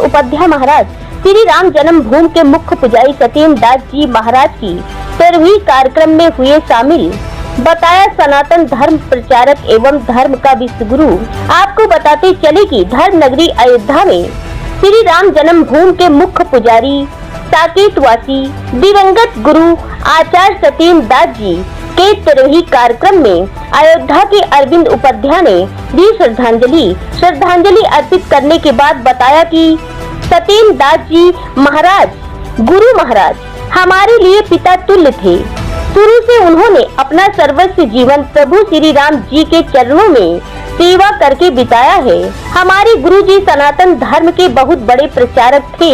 उपाध्याय महाराज श्री राम जन्मभूमि के मुख्य पुजारी सत्येंद्र दास जी महाराज की 13वीं कार्यक्रम में हुए शामिल। बताया सनातन धर्म प्रचारक एवं धर्म का विश्व गुरु। आपको बताते चले कि धर्म नगरी अयोध्या में श्री राम जन्मभूमि के मुख्य पुजारी साकेतवासी दिवंगत गुरु आचार्य सत्येंद्र दास जी के 13वीं कार्यक्रम में अयोध्या के अरविंद उपाध्याय ने दी श्रद्धांजलि अर्पित करने के बाद बताया कि सत्येंद्र दास जी महाराज गुरु महाराज हमारे लिए पिता तुल्य थे। शुरू से उन्होंने अपना सर्वस्व जीवन प्रभु श्री राम जी के चरणों में सेवा करके बिताया है। हमारे गुरु जी सनातन धर्म के बहुत बड़े प्रचारक थे।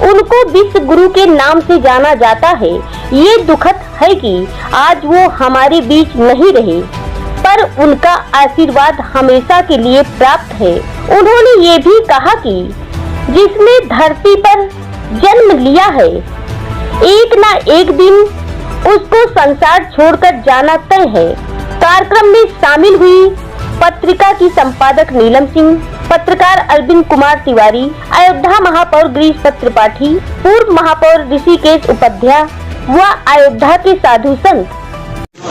उनको विश्व गुरु के नाम से जाना जाता है। ये दुखद है कि आज वो हमारे बीच नहीं रहे, पर उनका आशीर्वाद हमेशा के लिए प्राप्त है। उन्होंने ये भी कहा कि जिसने धरती पर जन्म लिया है, एक ना एक दिन उसको संसार छोड़कर जाना तय है। कार्यक्रम में शामिल हुई पत्रिका की संपादक नीलम सिंह, पत्रकार अरविंद कुमार तिवारी, अयोध्या महापौर गिरीश त्रिपाठी, पूर्व महापौर ऋषिकेश उपाध्याय व अयोध्या के साधु संत।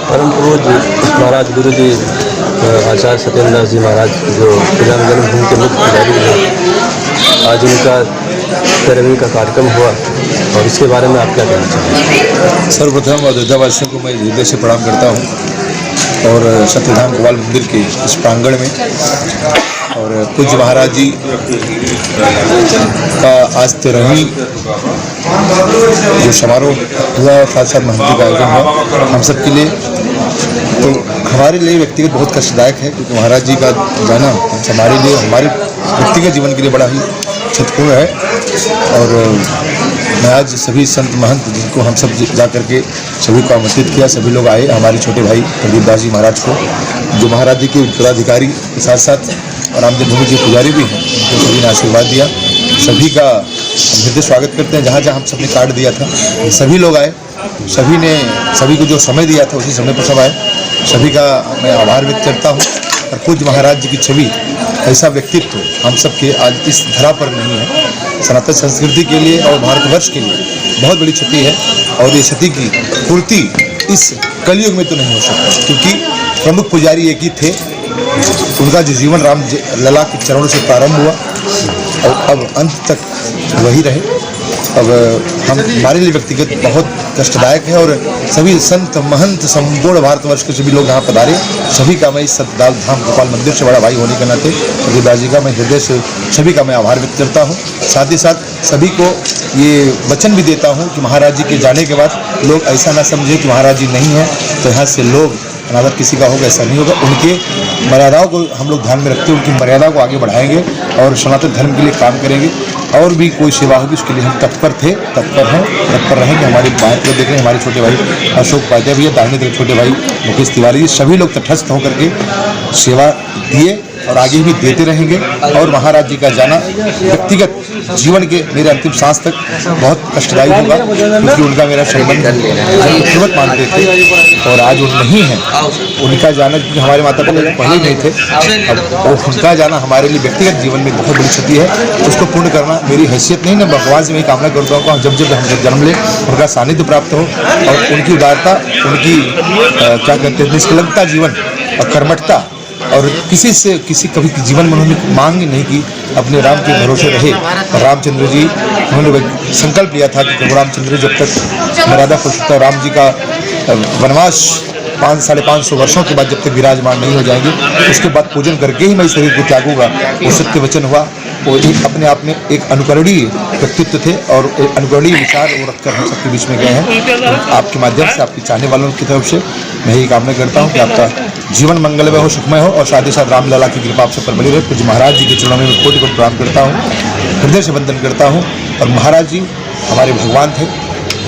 परम पूज्य महाराज गुरु जी आचार्य सत्येंद्र दास जी महाराज जो राम जन्मभूमि के मुख्य पुजारी हैं, आज उनका 13वीं का कार्यक्रम हुआ और इसके बारे में आप क्या कहना चाहेंगे? सर्वप्रथम अयोध्या वासियों को मैं हृदय से प्रणाम करता हूँ और सत्यधाम गोपाल मंदिर के इस प्रांगण में और पूज्य महाराज जी का आज 13वीं जो समारोह हुआ और साथ साथ महंती का आयोजन हुआ हम सब के लिए, तो हमारे लिए व्यक्तिगत बहुत कष्टदायक है क्योंकि महाराज जी का जाना हमारे लिए हमारे व्यक्तिगत जीवन के लिए बड़ा ही क्षतिपूर्ण है। और मैं आज सभी संत महंत जिनको हम सब जा करके सभी को आमंत्रित किया, सभी लोग आए, हमारे छोटे भाई प्रदीप दास जी महाराज को जो महाराज जी के उत्तराधिकारी के साथ साथ राम जन्मभूमि जी पुजारी भी हैं, उनको सभी ने आशीर्वाद दिया। सभी का हम हृदय स्वागत करते हैं। जहाँ जहाँ हम सबने कार्ड दिया था सभी लोग आए, सभी को जो समय दिया था उसी समय पर सब आए। सभी का मैं आभार व्यक्त करता हूँ। और पूज्य महाराज जी की छवि ऐसा व्यक्तित्व हम सब के आज इस धरा पर नहीं है। सनातन संस्कृति के लिए और भारतवर्ष के लिए बहुत बड़ी क्षति है और ये क्षति की पूर्ति इस कलयुग में तो नहीं हो सकता क्योंकि प्रमुख पुजारी एक ही थे। उनका जो जीवन राम लला के चरणों से प्रारंभ हुआ और अब अंत तक वही रहे। अब हमारे लिए व्यक्तिगत बहुत कष्टदायक है और सभी संत महंत संपूर्ण भारतवर्ष के सभी लोग यहाँ पधारे, सभी का मैं इस सत्यधाम गोपाल मंदिर से बड़ा भाई होने के नाते प्रदीप दास जी का मैं हृदय से सभी का मैं आभार व्यक्त करता हूँ। साथ ही साथ सभी को ये वचन भी देता हूँ कि महाराज जी के जाने के बाद लोग ऐसा ना समझे कि महाराज जी नहीं है तो यहाँ से लोग अनादर किसी का होगा, ऐसा नहीं होगा। उनके मर्यादाओं को हम लोग ध्यान में रखते हुए उनकी मर्यादाओं को आगे बढ़ाएंगे और सनातन धर्म के लिए काम करेंगे। और भी कोई सेवा होगी उसके लिए हम तत्पर रहेंगे। हमारे बाएं तरफ देख रहे हैं हमारे छोटे भाई अशोक उपाध्याय भैया, दाहिने तरफ छोटे भाई मुकेश तिवारी जी, सभी लोग तटस्थ होकर के सेवा दिए और आगे भी देते रहेंगे। और महाराज जी का जाना व्यक्तिगत जीवन के मेरे अंतिम सांस तक बहुत कष्टदायी होगा क्योंकि उनका मेरा संबंध खूबसूरत मानते थे और आज वो नहीं है। उनका जाना क्योंकि हमारे माता पिता पहले नहीं थे, अब उनका जाना हमारे लिए व्यक्तिगत जीवन में बहुत बड़ी क्षति है। उसको पूर्ण करना मेरी हैसियत नहीं, मैं भगवान से मैं कामना करता हूँ जब जब हम जन्म लें उनका सानिध्य प्राप्त हो और उनकी उदारता, उनकी क्या कहते हैं निष्कलंकता जीवन और कर्मठता और किसी कभी जीवन में उन्होंने मांग नहीं की, अपने राम के भरोसे रहे। और रामचंद्र जी उन्होंने संकल्प लिया था कि प्रभु रामचंद्र जब तक मर्यादा पुरुषोत्तम राम जी का वनवास 500-550 वर्षों के बाद जब तक विराजमान नहीं हो जाएंगे उसके बाद पूजन करके ही मैं शरीर को त्यागूंगा। वो सत्य वचन हुआ। वो एक अपने आप में एक अनुकरणीय व्यक्तित्व थे और एक अनुकरणीय विचार वो रखकर हम सबके बीच में गए हैं। आपके माध्यम से आपके चाहने वालों की तरफ से मैं यही कामना करता हूँ कि आपका जीवन मंगलमय हो, सुखमय हो और साथ ही साथ रामलला की कृपा आप सब पर बनी रहे। पूज्य महाराज जी के चरणों में मैं कोटि प्रणाम करता हूँ, हृदय से वंदन करता हूँ। और महाराज जी हमारे भगवान थे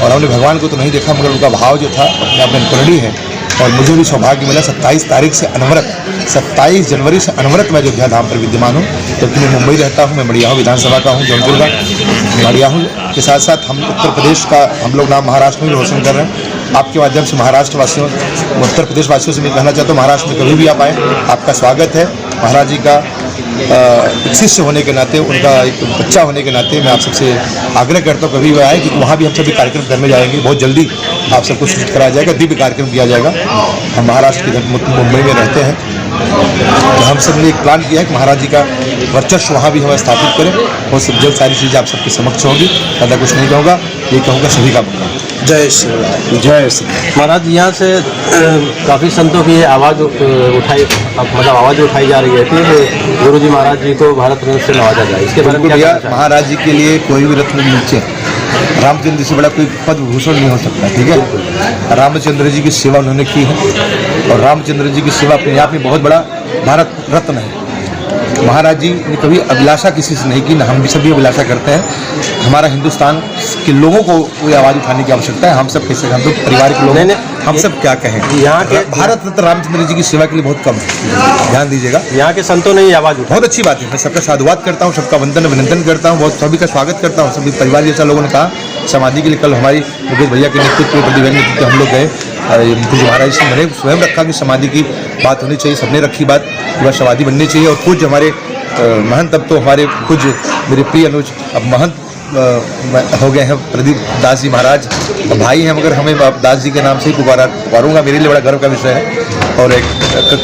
और हमने भगवान को तो नहीं देखा मगर उनका भाव जो था अपने आप में अनुकरणीय है। और मुझे भी सौभाग्य मिला 27 तारीख से अनवरत 27 जनवरी से अनवरत मैं अयोध्या धाम पर विद्यमान हूँ क्योंकि मैं मुंबई रहता हूँ। मैं मड़ियाहू विधानसभा का हूँ, जौनपुर का मड़ियाहू के साथ साथ हम उत्तर प्रदेश का हम लोग नाम महाराष्ट्र में भी रोशन कर रहे हैं। आपके माध्यम से महाराष्ट्र वासियों उत्तर प्रदेश वासियों से मैं कहना चाहता हूँ महाराष्ट्र में कभी भी आप आए, आपका स्वागत है। महाराज जी का शिष्य होने के नाते, उनका एक बच्चा होने के नाते मैं आप सबसे आग्रह करता हूँ कभी भी आए, क्योंकि वहाँ भी हम सभी कार्यक्रम करने जाएंगे। बहुत जल्दी आप सबको सूचित कराया जाएगा, दिव्य कार्यक्रम किया जाएगा। हम महाराष्ट्र के मुंबई में रहते हैं, तो हम सब ने एक प्लान किया है कि महाराज जी का वर्चस्व वहाँ भी हम स्थापित करें। और सब जल्द सारी चीज़ें आप सबके समक्ष होंगी। ज़्यादा कुछ नहीं कहूँगा, ये कहूँगा सभी का जय श्री राम, जय श्री राम। महाराज यहाँ से काफ़ी संतों की आवाज़ उठाई जा रही है कि गुरु जी महाराज जी को भारत रत्न से नवाजा जाए। इसके बारे में क्या कहना चाहेंगे? महाराज जी के लिए कोई भी रत्न नीचे रामचंद्र जी से बड़ा कोई पद भूषण नहीं हो सकता, ठीक है। रामचंद्र जी की सेवा उन्होंने की है और रामचंद्र जी की सेवा अपने आप में बहुत बड़ा भारत रत्न है। महाराज जी ने कभी अभिलाषा किसी से नहीं की, ना हम भी सभी अभिलाषा करते हैं। हमारा हिंदुस्तान के लोगों को कोई आवाज़ उठाने की आवश्यकता है। हम सब कैसे, हम तो परिवार के लोग, हम सब क्या कहें, यहाँ के भारत रत्न रामचंद्र जी की सेवा के लिए बहुत कम है, ध्यान दीजिएगा। यहाँ के संतों ने ये आवाज़ उठाई, बहुत अच्छी बात है। मैं सबका साधुवाद करता हूँ, सबका वंदन अभिनंदन करता हूँ, बहुत सभी का स्वागत करता हूँ। सभी परिवार जैसा लोगों ने कहा समाधि के लिए कल हमारी मुकेश भैया के नेतृत्व में, प्रतिभा नेतृत्व हम लोग गए। कुछ महाराज से मैंने स्वयं रखा कि समाधि की बात होनी चाहिए, सबने रखी बात कि वह समाधि बननी चाहिए। और कुछ हमारे महंत, अब तो हमारे कुछ मेरे प्रिय अनुज अब महंत हो गए हैं, प्रदीप दास जी महाराज भाई हैं, मगर हमें दास जी के नाम से ही पुकारूंगा। मेरे लिए बड़ा गर्व का विषय है और एक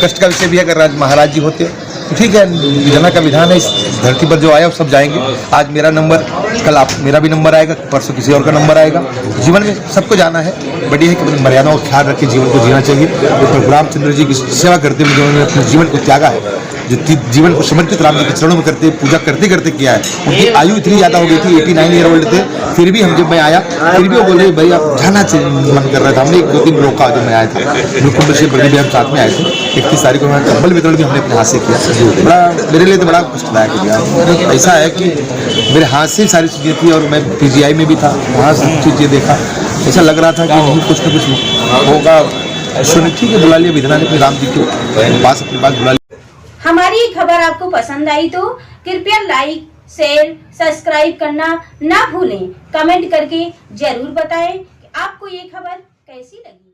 कष्ट का विषय भी है। अगर महाराज जी होते तो ठीक है, विधाना का विधान है। इस धरती पर जो आया वो सब जाएंगे। आज मेरा नंबर, कल आप मेरा भी नंबर आएगा, परसों किसी और का नंबर आएगा। जीवन में सबको जाना है, बड़ी है कि मर्यादाओं का ख्याल रख के जीवन को जीना चाहिए। तो रामचंद्र जी की सेवा करते हुए जिन्होंने अपने जीवन को त्यागा है, जो जीवन को समर्पित राम जी के चरणों में करते, पूजा करते करते किया है। उनकी आयु इतनी ज़्यादा हो गई थी, 89 ईयर ओल्ड थे, फिर भी हम जब मैं आया फिर भी वो बोले भाई आप जाना चाहिए, मन कर रहा था। हमने 1-2-3 रोका जब मैं आया था, कुंभ से प्रदीप हम साथ में आए थे। 31 तारीख को मैं कंबल वितरण भी हमने अपने हाथ से किया। बड़ा मेरे लिए तो बड़ा कष्टदायक हो गया। ऐसा है कि मेरे हाथ से सारी चीज़ें थी और मैं PGI में भी था, वहाँ सब चीज़ें देखा। ऐसा लग रहा था कि नहीं कुछ न कुछ होगा। सुनिए, ठीक है, बुला लिया विधाना ने अपने राम जी के पास, अपनी बात बुला लिया। हमारी ये खबर आपको पसंद आई तो कृपया लाइक, शेयर, सब्सक्राइब करना ना भूलें। कमेंट करके जरूर बताएं कि आपको ये खबर कैसी लगी।